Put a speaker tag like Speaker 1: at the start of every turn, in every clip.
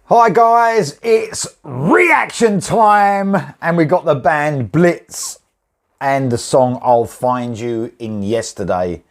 Speaker 1: Hi guys, it's reaction time and we got the band Blitz and the song I'll Find You in Yesterday.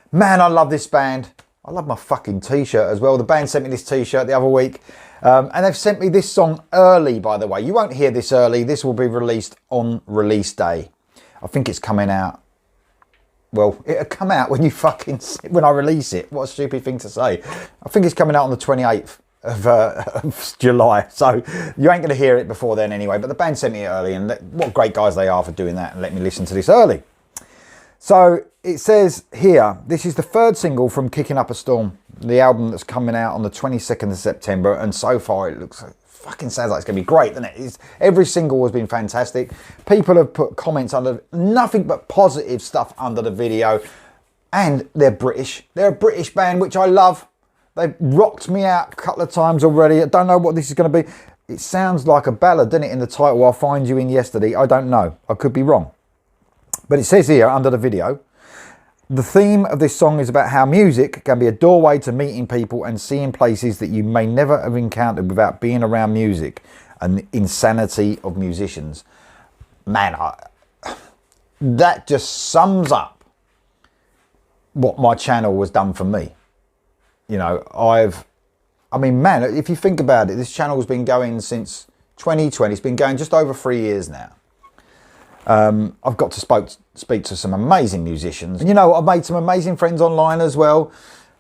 Speaker 1: Man, I love this band. I love my fucking t-shirt as well. The band sent me this t-shirt the other week and they've sent me this song early, by the way. You won't hear this early. This will be released on release day. I think it's coming out. Well, it'll come out when when I release it. What a stupid thing to say. I think it's coming out on the 28th of July. So you ain't going to hear it before then anyway. But the band sent me it early and what great guys they are for doing that and let me listen to this early. So it says here, this is the third single from Kicking Up a Storm, the album that's coming out on the 22nd of September. And so far it looks fucking sounds like it's going to be great, doesn't it? Every single has been fantastic. People have put comments under, nothing but positive stuff under the video. And they're British. They're a British band, which I love. They've rocked me out a couple of times already. I don't know what this is going to be. It sounds like a ballad, doesn't it, in the title, I'll Find You in Yesterday. I don't know. I could be wrong. But it says here under the video, the theme of this song is about how music can be a doorway to meeting people and seeing places that you may never have encountered without being around music and the insanity of musicians. Man, that just sums up what my channel has done for me. You know, I mean, man, if you think about it, this channel's been going since 2020. It's been going just over 3 years now. I've got to speak to some amazing musicians. You know, I've made some amazing friends online as well,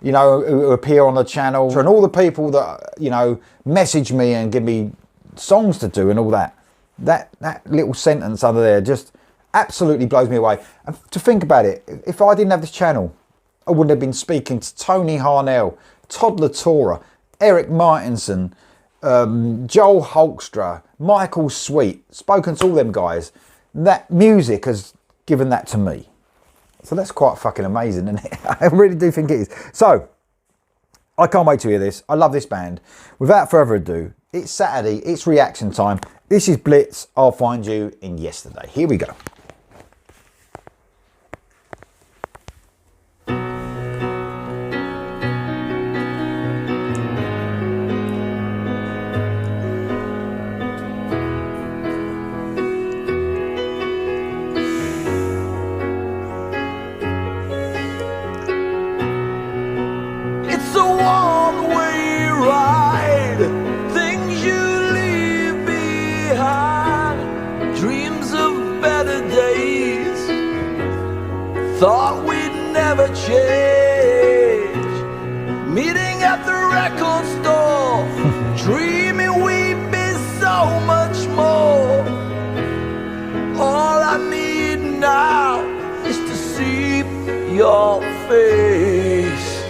Speaker 1: you know, who appear on the channel. And all the people that, you know, message me and give me songs to do and all that. That little sentence under there just absolutely blows me away. And to think about it, if I didn't have this channel, I wouldn't have been speaking to Tony Harnell, Todd LaTorra, Eric Martinson, Joel Holkstra, Michael Sweet, spoken to all them guys. That music has given that to me. So that's quite fucking amazing, isn't it? I really do think it is. So, I can't wait to hear this. I love this band. Without further ado, it's Saturday, it's reaction time. This is Blitz, I'll Find You in Yesterday. Here we go.
Speaker 2: Thought we'd never change. Meeting at the record store, dreaming we'd be so much more. All I need now is to see your face.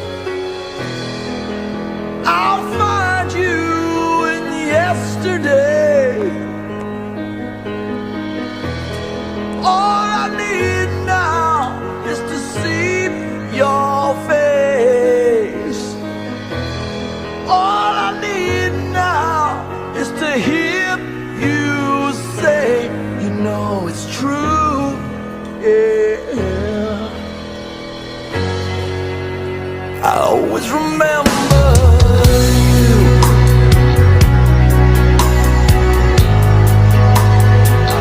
Speaker 2: I'll find you in yesterday. All I need now is to see your face. All I need now is to hear you say, you know it's true, yeah. I always remember you.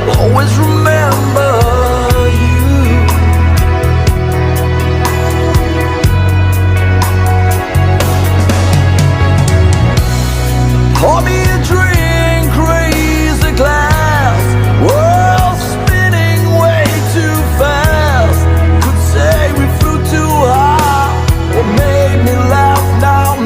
Speaker 2: I always remember. Pour me a drink, raise a glass. World spinning way too fast. Could say we flew too high, or made me laugh now.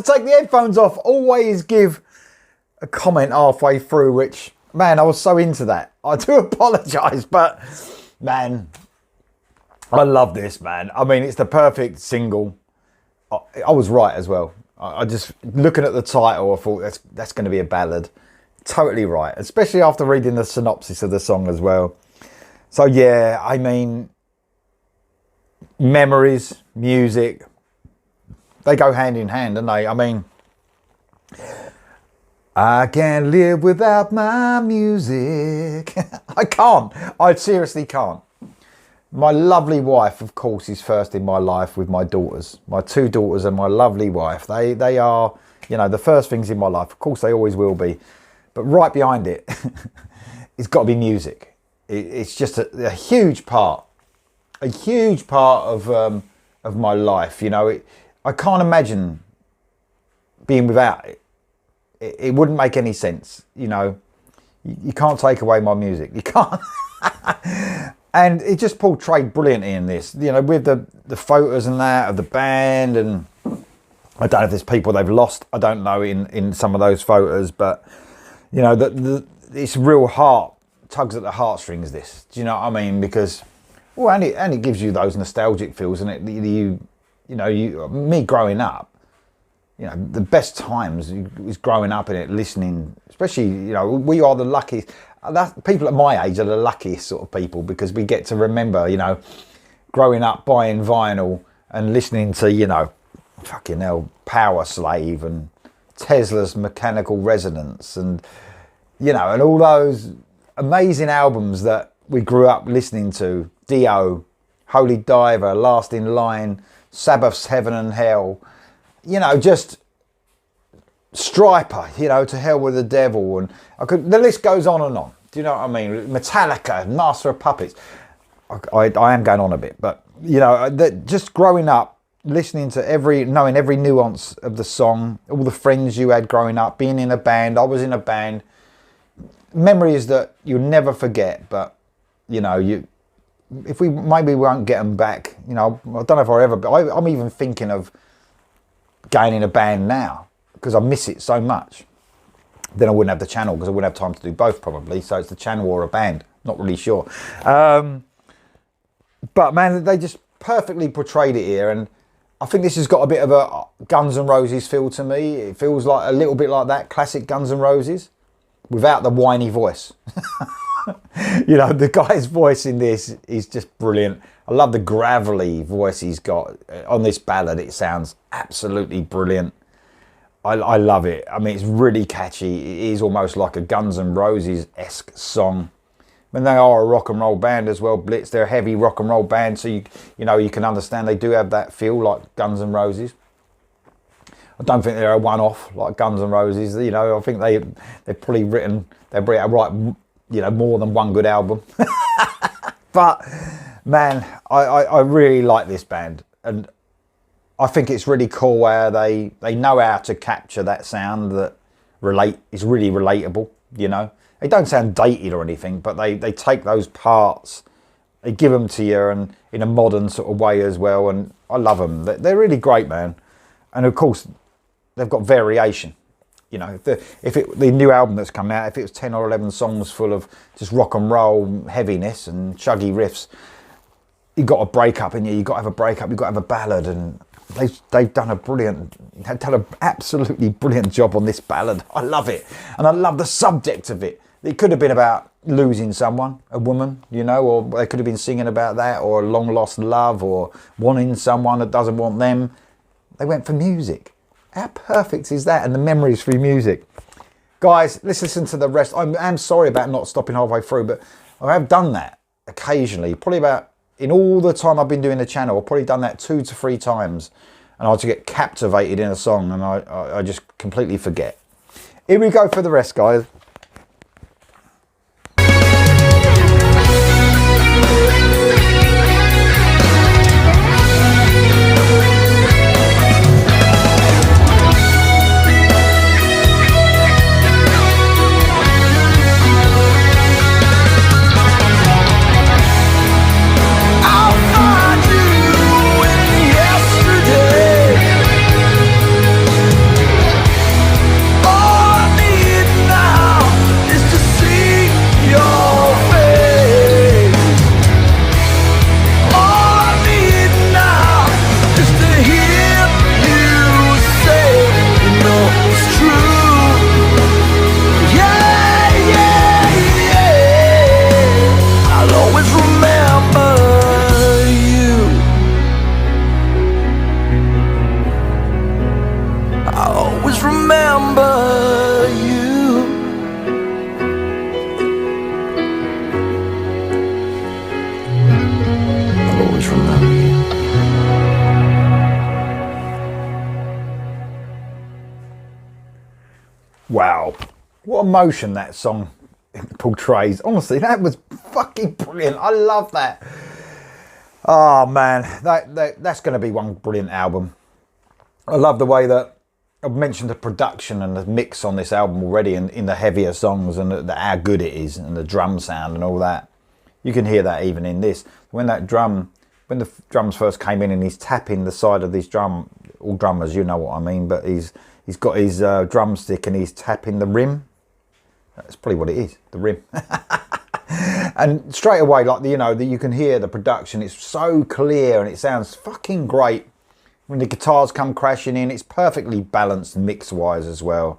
Speaker 1: to take the headphones off. Always give a comment halfway through, which, man, I was so into that. I do apologise, but, man, I love this, man. I mean, it's the perfect single. I was right as well. I just, looking at the title, I thought that's going to be a ballad. Totally right, especially after reading the synopsis of the song as well. So, yeah, I mean, memories, music, they go hand in hand, don't they? I mean, I can't live without my music. I can't. I seriously can't. My lovely wife, of course, is first in my life with my daughters. My two daughters and my lovely wife. They are, you know, the first things in my life. Of course, they always will be. But right behind it, it's got to be music. It's just a huge part. A huge part of my life. You know, I can't imagine being without it. It wouldn't make any sense. You know, you can't take away my music. You can't. And it just portrayed brilliantly in this, you know, with the photos and that of the band. And I don't know if there's people they've lost, I don't know, in some of those photos, but, you know, it's real heart, tugs at the heartstrings, this. Do you know what I mean? Because, well, and it gives you those nostalgic feels, and me growing up, you know, the best times was growing up in it, listening, especially, you know, we are the luckiest. People at my age are the luckiest sort of people, because we get to remember, you know, growing up buying vinyl and listening to, you know, fucking hell, Power Slave and Tesla's Mechanical Resonance, and, you know, and all those amazing albums that we grew up listening to. Dio, Holy Diver, Last in Line, Sabbath's Heaven and Hell, you know, just Striper, you know, To Hell with the Devil, and the list goes on and on. Do you know what I mean? Metallica, Master of Puppets. I am going on a bit, but, you know, just growing up, listening to knowing every nuance of the song, all the friends you had growing up, being in a band. I was in a band. Memories that you'll never forget, but, you know, maybe we won't get them back. You know, I don't know if I ever, but I'm even thinking of going in a band now, because I miss it so much. Then I wouldn't have the channel, because I wouldn't have time to do both probably. So it's the channel or a band, not really sure. But man, they just perfectly portrayed it here. And I think this has got a bit of a Guns N' Roses feel to me. It feels like a little bit like that classic Guns N' Roses without the whiny voice. You know, the guy's voice in this is just brilliant. I love the gravelly voice he's got on this ballad. It sounds absolutely brilliant. I love it. I mean, it's really catchy. It is almost like a Guns N' Roses-esque song. I mean, they are a rock and roll band as well, Blitz. They're a heavy rock and roll band, so you know, you can understand they do have that feel like Guns N' Roses. I don't think they're a one-off like Guns N' Roses. You know, I think they've probably write, you know, more than one good album. But man, I really like this band, and I think it's really cool where they know how to capture that sound that is really relatable. You know, they don't sound dated or anything, but they take those parts, they give them to you, and in a modern sort of way as well. And I love them. They're really great, man. And of course, they've got variation. You know, the new album that's come out, if it was 10 or 11 songs full of just rock and roll heaviness and chuggy riffs, you've got a breakup in you. You've got to have a breakup. You've got to have a ballad, and they've done an absolutely brilliant job on this ballad. I love it, and I love the subject of it. It could have been about losing someone, a woman, you know, or they could have been singing about that, or a long lost love, or wanting someone that doesn't want them. They went for music. How perfect is that? And the memories through music. Guys, let's listen to the rest. I'm sorry about not stopping halfway through, but I have done that occasionally. Probably about, in all the time I've been doing the channel, I've probably done that 2 to 3 times. And I just get captivated in a song, and I just completely forget. Here we go for the rest, guys. Wow. What emotion that song portrays. Honestly, that was fucking brilliant. I love that. Oh man, that's going to be one brilliant album. I love the way that I've mentioned the production and the mix on this album already, and in the heavier songs, and how good it is, and the drum sound and all that. You can hear that even in this. When the drums first came in and he's tapping the side of this drum, all drummers, you know what I mean, but he's got his drumstick and he's tapping the rim. That's probably what it is, the rim. And straight away, like, you know, that you can hear the production. It's so clear and it sounds fucking great. When the guitars come crashing in, it's perfectly balanced mix-wise as well.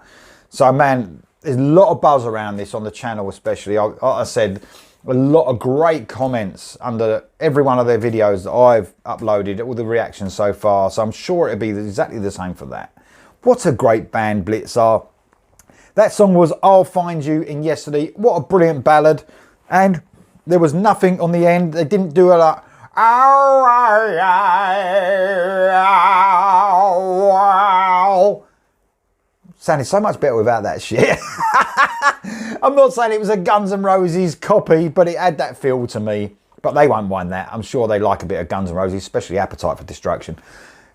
Speaker 1: So, man, there's a lot of buzz around this on the channel especially. Like I said, a lot of great comments under every one of their videos that I've uploaded, all the reactions so far. So I'm sure it'll be exactly the same for that. What a great band Blitz are. That song was I'll Find You in Yesterday. What a brilliant ballad. And there was nothing on the end. They didn't do it like, sounded so much better without that shit. I'm not saying it was a Guns N' Roses copy, but it had that feel to me. But they won't mind that. I'm sure they like a bit of Guns N' Roses, especially Appetite for Destruction.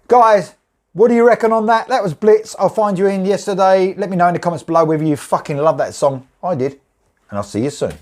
Speaker 1: Guys, what do you reckon on that? That was Blitz. I'll Find You in Yesterday. Let me know in the comments below whether you fucking love that song. I did. And I'll see you soon.